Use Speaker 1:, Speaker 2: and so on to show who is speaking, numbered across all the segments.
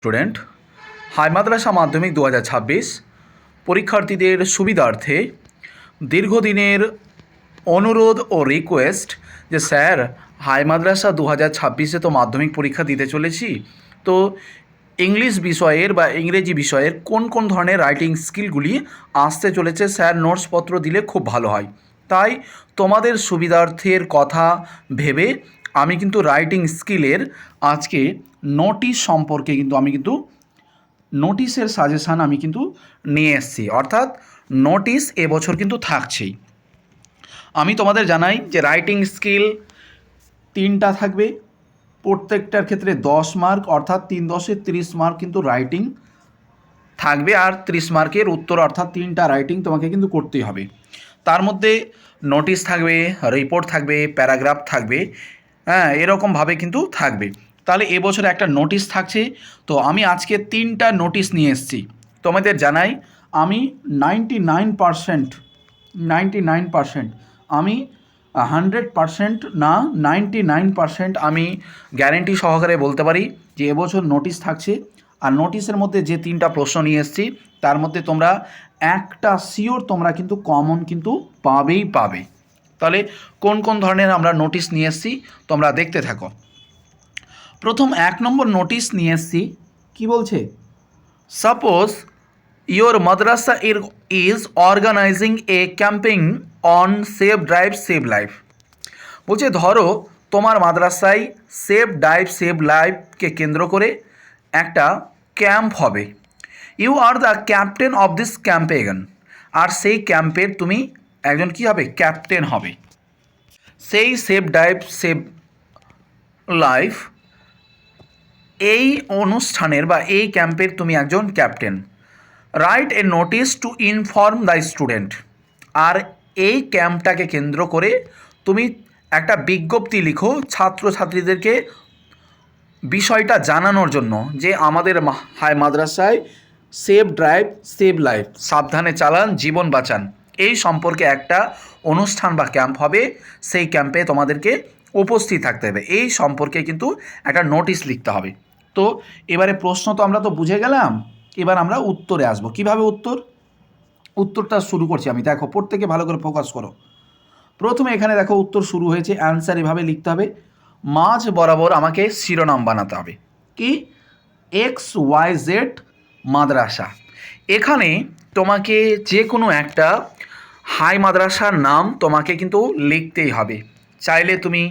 Speaker 1: Student high মাদ্রাসা মাধ্যমিক 2026 পরীক্ষার্থীদের সুবিধার্থে দীর্ঘদিনের অনুরোধ ও রিকোয়েস্ট যে স্যার হাই মাদ্রাসা 2026-এ তো মাধ্যমিক পরীক্ষা দিতে চলেছি, তো ইংলিশ বিষয়ের বা ইংরেজি বিষয়ের কোন কোন ধরনের রাইটিং স্কিলগুলি আসতে চলেছে স্যার, নোটসপত্র দিলে খুব ভালো হয়। তাই তোমাদের সুবিধার্থের কথা ভেবে আমি কিন্তু রাইটিং স্কিলের আজকে নোটিশ সম্পর্কে নোটিশের সাজেশান আমি কিন্তু নিয়ে এসেছি, অর্থাৎ নোটিশ এবছর কিন্তু থাকছেই। আমি তোমাদের জানাই যে রাইটিং স্কিল 3টা থাকবে, প্রত্যেকটার ক্ষেত্রে 10 মার্ক, অর্থাৎ 3 10 30 মার্ক কিন্তু রাইটিং থাকবে, আর 30 মার্কের উত্তর, অর্থাৎ 3টা রাইটিং তোমাকে কিন্তু করতেই হবে। তার মধ্যে নোটিশ থাকবে, রিপোর্ট থাকবে, প্যারাগ্রাফ থাকবে, হ্যাঁ, এরকমভাবে কিন্তু থাকবে। তাহলে এবছরে একটা নোটিশ থাকছে। তো আমি আজকে 3টা নোটিশ নিয়ে এসেছি। তোমাদের জানাই আমি 99% আমি 100% না 99% আমি গ্যারেন্টি সহকারে বলতে পারি যে এবছর নোটিশ থাকছে। আর নোটিশের মধ্যে যে 3টা প্রশ্ন নিয়ে এসেছি তার মধ্যে তোমরা একটা শিওর তোমরা কিন্তু কমন কিন্তু পাবে। তাহলে কোন কোন ধরনের আমরা নোটিশ নিয়ে এসেছি তোমরা দেখতে থাকো। প্রথম 1 নম্বর নোটিশ নিয়ে এসেছি, কী বলছে? Suppose your madrasa is organising a camping on save drive save life. বলছে ধরো তোমার মাদ্রাসায় সেভ ড্রাইভ সেভ লাইফকে কেন্দ্র করে একটা ক্যাম্প হবে। You are the captain of this campaign. আর সেই ক্যাম্পের তুমি একজন কী হবে? ক্যাপ্টেন হবে। সেই সেভ ড্রাইভ সেভ লাইফ এই অনুষ্ঠানের বা এই ক্যাম্পের তুমি একজন captain. Write a notice to inform the student. আর এই ক্যাম্পটাকে কেন্দ্র করে তুমি একটা বিজ্ঞপ্তি লিখো ছাত্রছাত্রীদেরকে বিষয়টা জানানোর জন্য যে আমাদের হাই মাদ্রাসায় সেভ ড্রাইভ সেভ লাইফ, সাবধানে চালান জীবন বাঁচান, এই সম্পর্কে একটা অনুষ্ঠান বা ক্যাম্প হবে। সেই ক্যাম্পে তোমাদেরকে উপস্থিত থাকতে হবে, এই সম্পর্কে কিন্তু একটা নোটিশ লিখতে হবে। তো এবারে প্রশ্ন তো আমরা তো বুঝে গেলাম, এবার আমরা উত্তরে আসবো। কিভাবে উত্তরটা শুরু করছি আমি, দেখো প্রত্যেকে ভালো করে ফোকাস করো। প্রথমে এখানে দেখো উত্তর শুরু হয়েছে, অ্যান্সার এভাবে লিখতে হবে, মাঝ বরাবর আমাকে শিরোনাম বানাতে হবে কি? XYZ মাদ্রাসা। এখানে তোমাকে যে কোনো একটা হাই মাদ্রাসার নাম তোমাকে কিন্তু লিখতেই হবে। চাইলে তুমি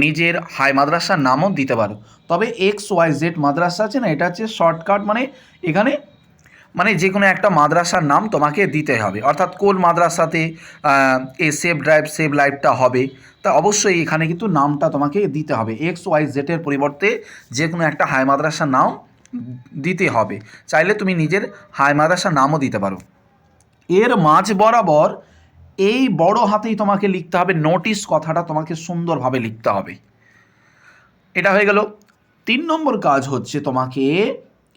Speaker 1: নিজের হাই মাদ্রাসার নামও দিতে পারো, তবে XYZ মাদ্রাসা আছে না, এটা হচ্ছে শর্টকাট, মানে এখানে যে কোনো একটা মাদ্রাসার নাম তোমাকে দিতে হবে। অর্থাৎ কোন মাদ্রাসাতে এই সেভ ড্রাইভ সেভ লাইফটা হবে, তা অবশ্যই এখানে কিন্তু নামটা তোমাকে দিতে হবে। XYZ-এর পরিবর্তে যে কোনো একটা হাই মাদ্রাসার নাম দিতে হবে। চাইলে তুমি নিজের হাই মাদ্রাসার নামও দিতে পারো। এর মাঝ বরাবর এই বড় হাতেই তোমাকে লিখতে হবে নোটিশ, কথাটা তোমাকে সুন্দরভাবে লিখতে হবে। এটা হয়ে গেল। 3 নম্বর কাজ হচ্ছে তোমাকে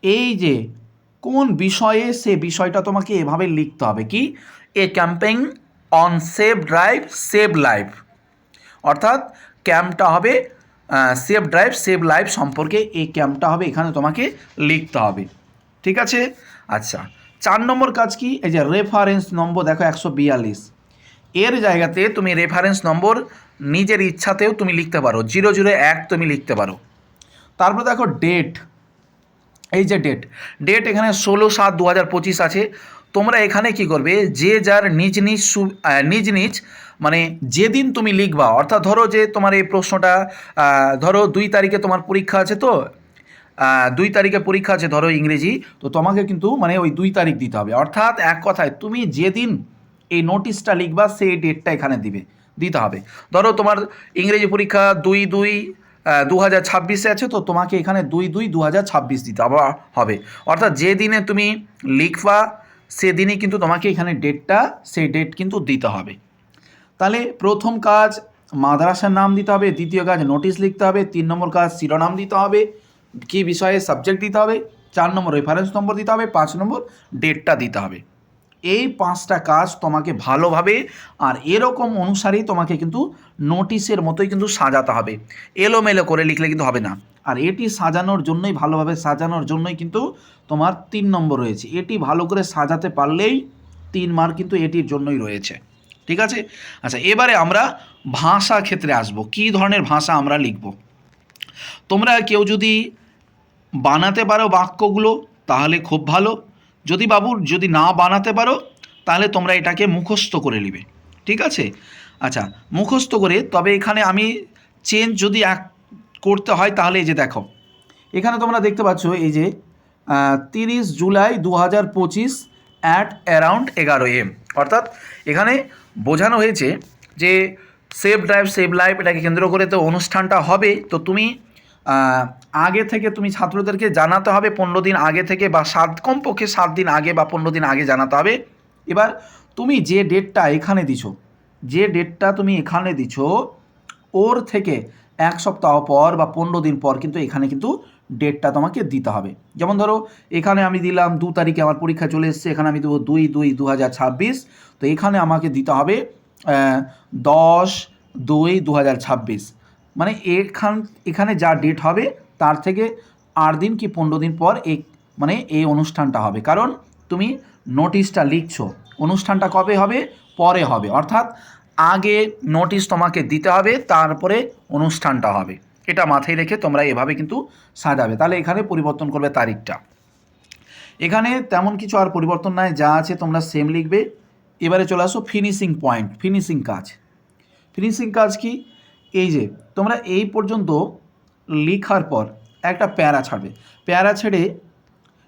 Speaker 1: এই যে কোন বিষয়ে, সে বিষয়টা তোমাকে এভাবে লিখতে হবে কি? A campaign on save drive save life. অর্থাৎ ক্যাম্পটা হবে সেভ ড্রাইভ সেভ লাইফ সম্পর্কে এই ক্যাম্পটা হবে, এখানে তোমাকে লিখতে হবে। ঠিক আছে? আচ্ছা, 4 নম্বর কাজ কি? এই যে রেফারেন্স নম্বর দেখো 142, এর জায়গাতে তুমি রেফারেন্স নম্বর নিজের ইচ্ছাতেও তুমি লিখতে পারো, 001 তুমি লিখতে পারো। তারপর দেখো ডেট, এই যে ডেট এখানে 16/7/2025 আছে। তোমরা এখানে কি করবে, যে যার নিজ নিজ মানে যেদিন তুমি লিখবা, অর্থাৎ ধরো যে তোমার এই প্রশ্নটা ধরো 2 তারিখে তোমার পরীক্ষা আছে, তো 2 তারিখে পরীক্ষা আছে ধরো ইংরেজি, তো তোমাকে কিন্তু মানে ওই 2 তারিখ দিতে হবে। অর্থাৎ এক কথায় তুমি যেদিন এই নোটিশটা লিখবা সেই ডেটটা এখানে দিতে হবে। ধরো তোমার ইংরেজি পরীক্ষা 2/2/2026 আছে, তো তোমাকে এখানে 2/2/2026 দিতে হবে। অর্থাৎ যে দিনে তুমি লিখবা সেদিনই কিন্তু তোমাকে এখানে সেই ডেট কিন্তু দিতে হবে। তাহলে প্রথম কাজ মাদ্রাসার নাম দিতে হবে, দ্বিতীয় কাজ নোটিশ লিখতে হবে, 3 নম্বর কাজ শিরোনাম দিতে হবে, কী বিষয়ে সাবজেক্ট দিতে হবে, 4 নম্বর রেফারেন্স নম্বর দিতে হবে, 5 নম্বর ডেটটা দিতে হবে। এই 5টা কাজ তোমাকে ভালোভাবে আর এরকম অনুসারেই তোমাকে কিন্তু নোটিশের মতোই কিন্তু সাজাতে হবে, এলোমেলো করে লিখলে কিন্তু হবে না। আর এটি সাজানোর জন্যই, ভালোভাবে সাজানোর জন্যই কিন্তু তোমার 3 নম্বর রয়েছে। এটি ভালো করে সাজাতে পারলেই 3 মার্ক কিন্তু এটির জন্যই রয়েছে। ঠিক আছে। আচ্ছা, এবারে আমরা ভাষা ক্ষেত্রে আসব, কী ধরনের ভাষা আমরা লিখব। তোমরা কেউ যদি বানাতে পারো বাক্যগুলো তাহলে খুব ভালো, যদি না বানাতে পারো তাহলে তোমরা এটাকে মুখস্থ করে নিবে। ঠিক আছে। আচ্ছা, মুখস্থ করে, তবে এখানে আমি চেঞ্জ যদি করতে হয় তাহলে এই যে দেখো, এখানে তোমরা দেখতে পাচ্ছ এই যে 30 জুলাই 2025 অ্যাট অ্যারাউন্ড 11 AM, অর্থাৎ এখানে বোঝানো হয়েছে যে সেভ ড্রাইভ সেভ লাইফ এটাকে কেন্দ্র করে তো অনুষ্ঠানটা হবে। তো তুমি আগে থেকে তুমি ছাত্রদেরকে জানাতে হবে 15 দিন আগে থেকে, বা কমপক্ষে 7 দিন আগে বা 15 দিন আগে জানাতে হবে। এবার তুমি যে ডেটটা এখানে দিছো, তুমি এখানে দিছো, ওর থেকে 1 সপ্তাহ পর বা 15 দিন পর কিন্তু এখানে কিন্তু ডেটটা তোমাকে দিতে হবে। যেমন ধরো এখানে আমি দিলাম 2 তারিখে আমার পরীক্ষা চলে এসছে, এখানে আমি দেবো 2/2/2026, তো এখানে আমাকে দিতে হবে 10/2/2026, মানে এখানে যা ডেট হবে তার থেকে 8 দিন কি 15 দিন পর এই অনুষ্ঠানটা হবে। কারণ তুমি নোটিশটা লিখছো, অনুষ্ঠানটা কবে হবে, পরে হবে, অর্থাৎ আগে নোটিশ তোমাকে দিতে হবে, তারপরে অনুষ্ঠানটা হবে। এটা মাথায় রেখে তোমরা এভাবে কিন্তু সাজাবে। তাহলে এখানে পরিবর্তন করবে তারিখটা, এখানে তেমন কিছু আর পরিবর্তন নাই, যা আছে তোমরা সেম লিখবে। এবারে চলে আসো ফিনিশিং পয়েন্ট, ফিনিশিং কাজ কি, এই যে তোমরা এই পর্যন্ত লেখার পর একটা প্যারা ছাড়বে, প্যারা ছেড়ে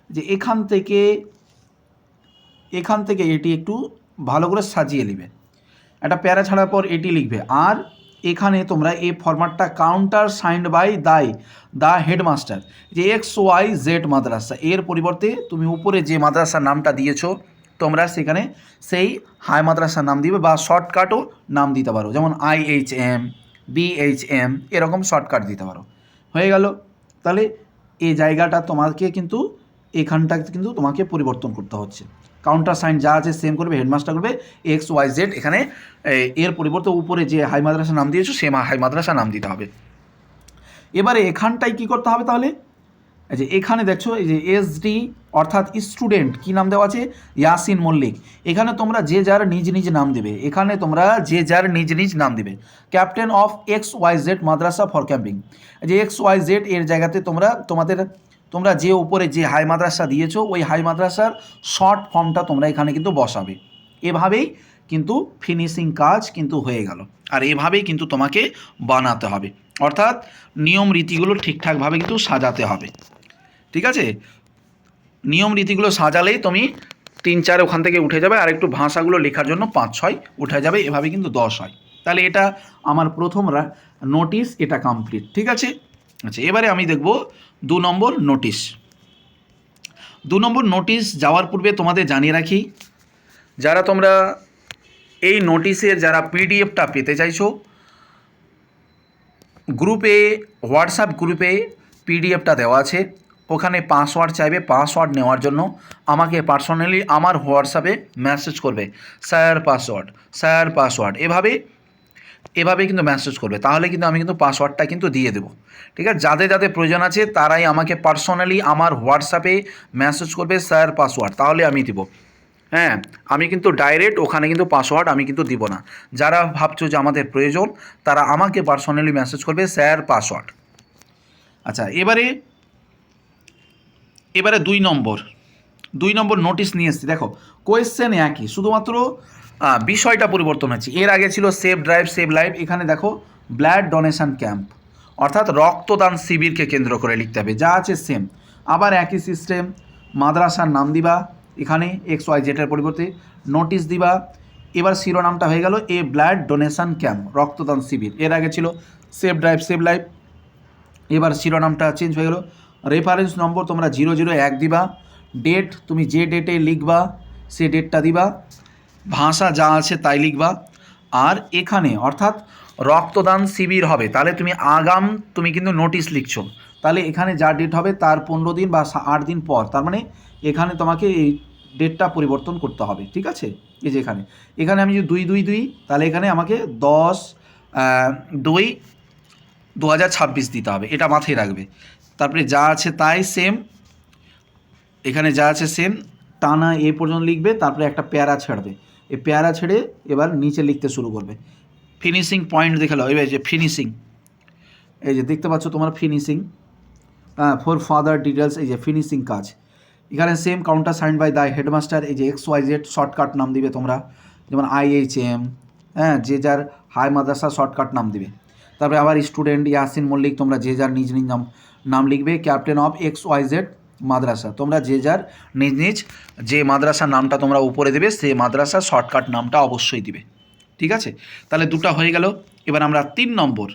Speaker 1: যে এখান থেকে এটি একটু ভালো করে সাজিয়ে নেবে। একটা প্যারা ছাড়ার পর এটি লিখবে, আর এখানে তোমরা এই ফরম্যাটটা counter signed by the headmaster, যে XYZ মাদ্রাসা, এর পরিবর্তে তুমি উপরে যে মাদ্রাসার নামটা দিয়েছো তোমরা সেখানে সেই হাই মাদ্রাসার নাম দিবে, বা শর্টকাটও নাম দিতে পারো, যেমন IHM BHM এরকম শর্টকাট দিতে পারো। হয়ে গেল। তাহলে এই জায়গাটা তোমাকে কিন্তু এখানটা কিন্তু তোমাকে পরিবর্তন করতে হচ্ছে। কাউন্টার সাইন যা আছে সেম করবে, হেডমাস্টার করবে XYZ, এখানে এর পরিবর্তে উপরে যে হাই মাদ্রাসা নাম দিয়েছো সে হাই মাদ্রাসা নাম দিতে হবে। এবারে এখানটায় কি করতে হবে, তাহলে এই যে এখানে দেখছো এই যে SD অর্থাৎ স্টুডেন্ট কি নাম দেওয়া আছে, ইয়াসিন মল্লিক, এখানে তোমরা যে যার নিজ নাম দেবে, captain of XYZ Madrasa for camping, যে XYZ এর জায়গাতে তোমরা যে উপরে যে হাই মাদ্রাসা দিয়েছো ওই হাই মাদ্রাসার শর্ট ফর্মটা তোমরা এখানে কিন্তু বসাবে। এভাবেই কিন্তু ফিনিশিং কাজ কিন্তু হয়ে গেল, আর এভাবেই কিন্তু তোমাকে বানাতে হবে, অর্থাৎ নিয়ম রীতিগুলো ঠিকঠাকভাবে কিন্তু সাজাতে হবে। ঠিক আছে, নিয়ম রীতিগুলো সাজালেই তুমি 3-4 ওখান থেকে উঠে যাবে, আর একটু ভাষাগুলো লেখার জন্য 5-6 উঠে যাবে, এভাবে কিন্তু 10 হয়। তাহলে এটা আমার প্রথম নোটিশ, এটা কমপ্লিট। ঠিক আছে। আচ্ছা, এবারে আমি দেখব 2 নম্বর নোটিশ। 2 নম্বর নোটিশ যাওয়ার পূর্বে তোমাদের জানিয়ে রাখি, যারা তোমরা এই নোটিশের যারা PDFটা পেতে চাইছো, গ্রুপে, হোয়াটসঅ্যাপ গ্রুপে PDFটা দেওয়া আছে, ওখানে পাসওয়ার্ড চাইবে। পাসওয়ার্ড নেওয়ার জন্য আমাকে পার্সোনালি আমার হোয়াটসঅ্যাপে মেসেজ করবে, স্যার পাসওয়ার্ড, এভাবে কিন্তু মেসেজ করবে, তাহলে কিন্তু আমি কিন্তু পাসওয়ার্ডটা কিন্তু দিয়ে দেবো। ঠিক আছে, যাদের প্রয়োজন আছে তারাই আমাকে পার্সোনালি আমার হোয়াটসঅ্যাপে মেসেজ করবে, স্যার পাসওয়ার্ড, তাহলে আমি দিব। হ্যাঁ, আমি কিন্তু ডাইরেক্ট ওখানে কিন্তু পাসওয়ার্ড আমি কিন্তু দিব না। যারা ভাবছো যে আমাদের প্রয়োজন তারা আমাকে পার্সোনালি মেসেজ করবে, স্যার পাসওয়ার্ড। আচ্ছা, এবারে 2 নম্বর নোটিশ নিয়ে এসেছি। দেখো, কোয়েশ্চেন একই, শুধুমাত্র বিষয়টা পরিবর্তন হচ্ছে। এর আগে ছিল সেভ ড্রাইভ সেভ লাইফ, এখানে দেখো ব্লাড ডোনেশন ক্যাম্প, অর্থাৎ রক্তদান শিবিরকে কেন্দ্র করে লিখতে হবে, যা আছে সেম। আবার একই সিস্টেম, মাদ্রাসার নাম দিবা, এখানে XYZ এর পরিবর্তে নোটিশ দিবা। এবার শিরোনামটা হয়ে গেল এ ব্লাড ডোনেশন ক্যাম্প, রক্তদান শিবির। এর আগে ছিল সেভ ড্রাইভ সেভ লাইফ, এবার শিরোনামটা চেঞ্জ হয়ে গেল। রেফারেন্স নম্বর তোমরা 001 দিবা, ডেট তুমি যে ডেটে লিখবা সে ডেটটা দিবা, ভাষা যা আছে তাই লিখবা। আর এখানে অর্থাৎ রক্তদান শিবির হবে, তাহলে তুমি কিন্তু নোটিশ লিখছো, তাহলে এখানে যা ডেট হবে তার 15 দিন বা 8 দিন পর, তার মানে এখানে তোমাকে এই ডেটটা পরিবর্তন করতে হবে, ঠিক আছে। এই যে এখানে এখানে আমি যদি 2/2/2 তাহলে এখানে আমাকে 10/2/2026 দিতে হবে, এটা মাথায় রাখবে। তারপরে যা আছে তাই সেম, এখানে যা আছে সেম, টানা এ পর্যন্ত লিখবে, তারপরে একটা প্যারা ছাড়বে, এই প্যারা ছেড়ে এবার নিচে লিখতে শুরু করবে। ফিনিশিং পয়েন্ট দেখে নাও, এবার যে ফিনিশিং, এই যে দেখতে পাচ্ছ তোমরা ফিনিশিং, ফর ফাদার ডিটেলস, এই যে ফিনিশিং কাজ। এখানে same counter sign by the headmaster, এই যে XYZ শর্টকাট নাম দিবে তোমরা, যেমন IHM, হ্যাঁ, যে যার হাই মাদ্রাসা শর্টকাট নাম দিবে। তারপরে আবার স্টুডেন্ট ইয়াসিন মল্লিক, তোমরা যে যার নিজ নিজ নাম লিখবে। ক্যাপ্টেন অফ XYZ মাদ্রাসা, তোমরা যে যার নিজ নিজ যে মাদ্রাসার নামটা তোমরা উপরে দেবে সেই মাদ্রাসার শর্টকাট নামটা অবশ্যই দিবে, ঠিক আছে। তাহলে দুটো হয়ে গেল। এবার আমরা 3 নম্বর,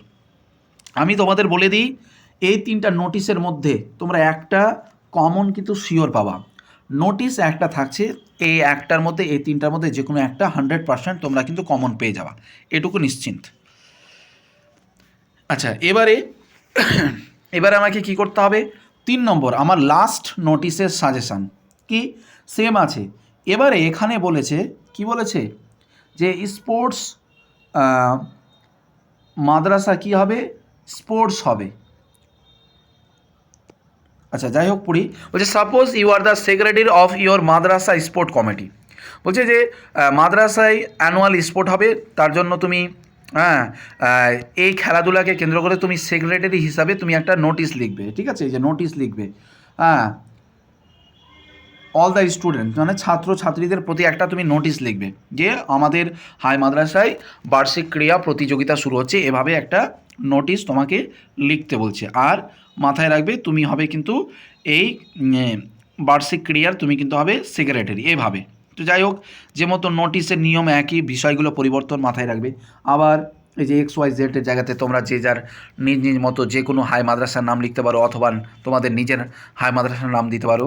Speaker 1: আমি তোমাদের বলে দিই এই 3টা নোটিশের মধ্যে তোমরা একটা কমন কিন্তু শিওর পাবা। নোটিশ একটা থাকছে, এই একটার মধ্যে, এই 3টার মধ্যে যে কোনো একটা 100% তোমরা কিন্তু কমন পেয়ে যাবা, এটুকু নিশ্চিন্ত। আচ্ছা, এবারে আমাকে কি করতে হবে? 3 নম্বর আমার লাস্ট নোটিশের সাজেশান কি সেম আছে। এবারে এখানে বলেছে, কি বলেছে, যে স্পোর্টস মাদ্রাসা কি হবে? স্পোর্টস হবে। আচ্ছা, যাই হোক পড়ি। বলছে suppose you are the secretary of your madrasa sport committee. বলছে যে মাদ্রাসায় অ্যানুয়াল স্পোর্ট হবে, তার জন্য তুমি এই খেলাধুলাকে কেন্দ্র করে তুমি সেক্রেটারি হিসাবে তুমি একটা নোটিশ লিখবে, ঠিক আছে। এই যে নোটিশ লিখবে, অল দ্য স্টুডেন্ট, মানে ছাত্রছাত্রীদের প্রতি একটা তুমি নোটিশ লিখবে যে আমাদের হাই মাদ্রাসায় বার্ষিক ক্রীড়া প্রতিযোগিতা শুরু হচ্ছে, এভাবে একটা নোটিশ তোমাকে লিখতে বলছে। আর মাথায় রাখবে তুমি হবে কিন্তু এই বার্ষিক ক্রীড়ার তুমি কিন্তু হবে সেক্রেটারি, এভাবে। তো যাই হোক, যে মতো নোটিশের নিয়ম একই, বিষয়গুলো পরিবর্তন মাথায় রাখবে। আবার এই যে XYZ এর জায়গাতে তোমরা যে যার নিজ নিজ মতো যে কোনো হাই মাদ্রাসার নাম লিখতে পারো, অথবা তোমাদের নিজের হাই মাদ্রাসার নাম দিতে পারো।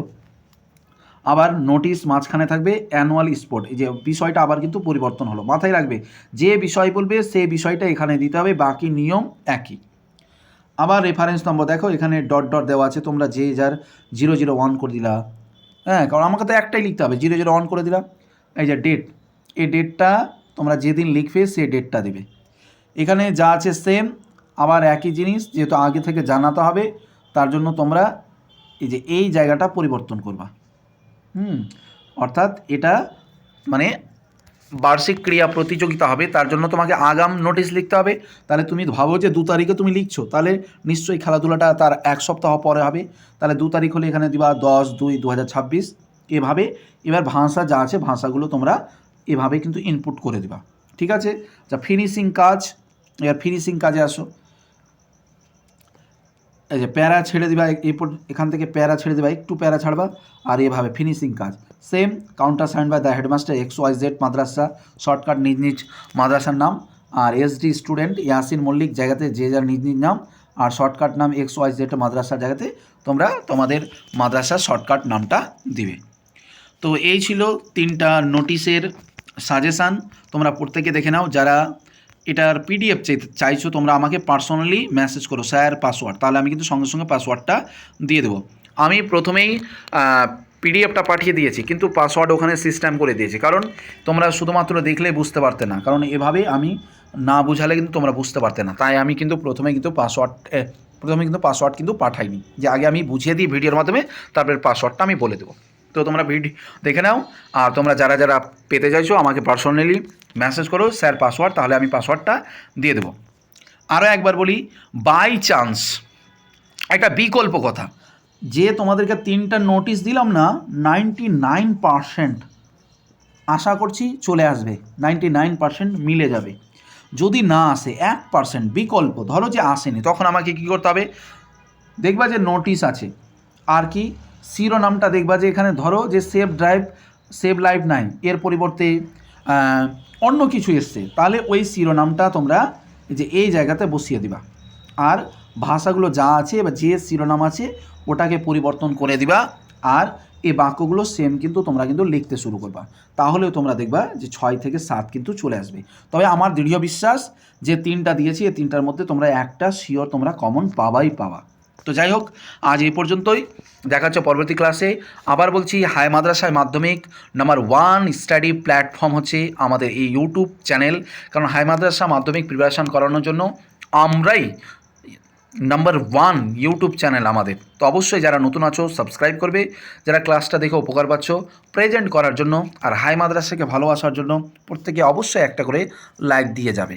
Speaker 1: আবার নোটিশ মাঝখানে থাকবে অ্যানুয়াল স্পোর্ট, এই যে বিষয়টা আবার কিন্তু পরিবর্তন হলো, মাথায় রাখবে। যে বিষয় বলবে সেই বিষয়টা এখানে দিতে হবে, বাকি নিয়ম একই। আবার রেফারেন্স নম্বর দেখো, এখানে ডট ডট দেওয়া আছে, তোমরা যে যার 001 করে দিলা, হ্যাঁ, কারণ আমাকে তো একটাই লিখতে হবে, 001 করে দিলাম। এই যে ডেট, এই ডেটটা তোমরা যেদিন লিখবে সেই ডেটটা দেবে। এখানে যা আছে সেম, আবার একই জিনিস, যেহেতু আগে থেকে জানাতে হবে তার জন্য তোমরা এই যে এই জায়গাটা পরিবর্তন করবা। অর্থাৎ এটা মানে বার্ষিক ক্রীড়া প্রতিযোগিতা হবে, তার জন্য তোমাকে আগাম নোটিশ লিখতে হবে। তাহলে তুমি ভাবো যে 2 তারিখে তুমি লিখছো, তাহলে নিশ্চয়ই খেলাধুলাটা তার 1 সপ্তাহ পরে হবে, তাহলে 2 তারিখ হলে এখানে দিবা 10/2/2026, এভাবে। এবার ভাষা যা আছে ভাষাগুলো তোমরা এভাবে কিন্তু ইনপুট করে দিবা, ঠিক আছে। যা ফিনিশিং কাজ, এবার ফিনিশিং কাজে আসো। এই যে প্যারা ছেড়ে দিবা, এখান থেকে প্যারা ছেড়ে দিবা, একটু প্যারা ছাড়বা, আর এভাবে ফিনিশিং কাজ same, counter sign by the headmaster XYZ madrasa, shortcut নিজ নিজ মাদ্রাসার নাম, আর SD স্টুডেন্ট ইয়াসিন মল্লিক জায়গাতে যে যার নিজ নিজ নাম, আর শর্টকাট নাম XYZ মাদ্রাসার জায়গাতে তোমরা তোমাদের মাদ্রাসার শর্টকাট নামটা দিবে। তো এই ছিল 3টা নোটিশের সাজেশান, তোমরা প্রত্যেকে দেখে নাও। যারা এটার PDF চাইছো তোমরা আমাকে পার্সোনালি মেসেজ করো, স্যার পাসওয়ার্ড, তাহলে আমি কিন্তু সঙ্গে সঙ্গে পাসওয়ার্ডটা দিয়ে দেবো। আমি প্রথমেই PDFটা পাঠিয়ে দিয়েছি, কিন্তু পাসওয়ার্ড ওখানে সিস্টেম করে দিয়েছি, কারণ তোমরা শুধুমাত্র দেখলে বুঝতে পারতে না, কারণ এভাবে আমি না বুঝালে কিন্তু তোমরা বুঝতে পারতে না। তাই আমি কিন্তু প্রথমে কিন্তু পাসওয়ার্ড কিন্তু পাঠাইনি, যে আগে আমি বুঝিয়ে দিই ভিডিওর মাধ্যমে, তারপরে পাসওয়ার্ডটা আমি বলে দেবো। তো তোমরা ভিডিও দেখে নাও, আর তোমরা যারা যারা পেতে চাইছো আমাকে পার্সোনালি মেসেজ করো স্যার পাসওয়ার্ড, তাহলে আমি পাসওয়ার্ডটা দিয়ে দেবো। আরও একবার বলি, বাই চান্স একটা বিকল্প কথা, যে তোমাদেরকে 3টা নোটিশ দিলাম না, 99% আশা করছি চলে আসবে, 99% মিলে যাবে। যদি না আসে 1% বিকল্প, ধরো যে আসেনি, তখন আমাকে কী করতে হবে? দেখবা যে নোটিশ আছে, আর কি শিরোনামটা দেখবা যে এখানে ধরো যে সেভ লাইভ নাই, এর পরিবর্তে অন্য কিছু এসছে, তাহলে ওই শিরোনামটা তোমরা যে এই জায়গাতে বসিয়ে দিবা, আর ভাষাগুলো যা আছে বা যে শিরোনাম আছে ওটাকে পরিবর্তন করে দিবা, আর এই বাক্যগুলো সেম কিন্তু তোমরা কিন্তু লিখতে শুরু করবা, তাহলেও তোমরা দেখবা যে 6 থেকে 7 কিন্তু চলে আসবে। তবে আমার দৃঢ় বিশ্বাস যে 3টা দিয়েছি, এই 3টার মধ্যে তোমরা একটা শিওর তোমরা কমন পাবা। তো যাই হোক, আজ এই পর্যন্তই, দেখা হচ্ছে পরবর্তী ক্লাসে। আবার বলছি, হাই মাদ্রাসায় মাধ্যমিক নাম্বার 1 স্টাডি প্ল্যাটফর্ম হচ্ছে আমাদের এই ইউটিউব চ্যানেল। কারণ হাই মাদ্রাসা মাধ্যমিক প্রিপারেশান করানোর জন্য আমরাই নাম্বার 1 ইউটিউব চ্যানেল আমাদের। তো অবশ্যই যারা নতুন আছো সাবস্ক্রাইব করবে, যারা ক্লাসটা দেখে উপকার পাচ্ছ প্রেজেন্ট করার জন্য আর হাই মাদ্রাসাকে ভালোবাসার জন্য প্রত্যেকে অবশ্যই একটা করে লাইক দিয়ে যাবে।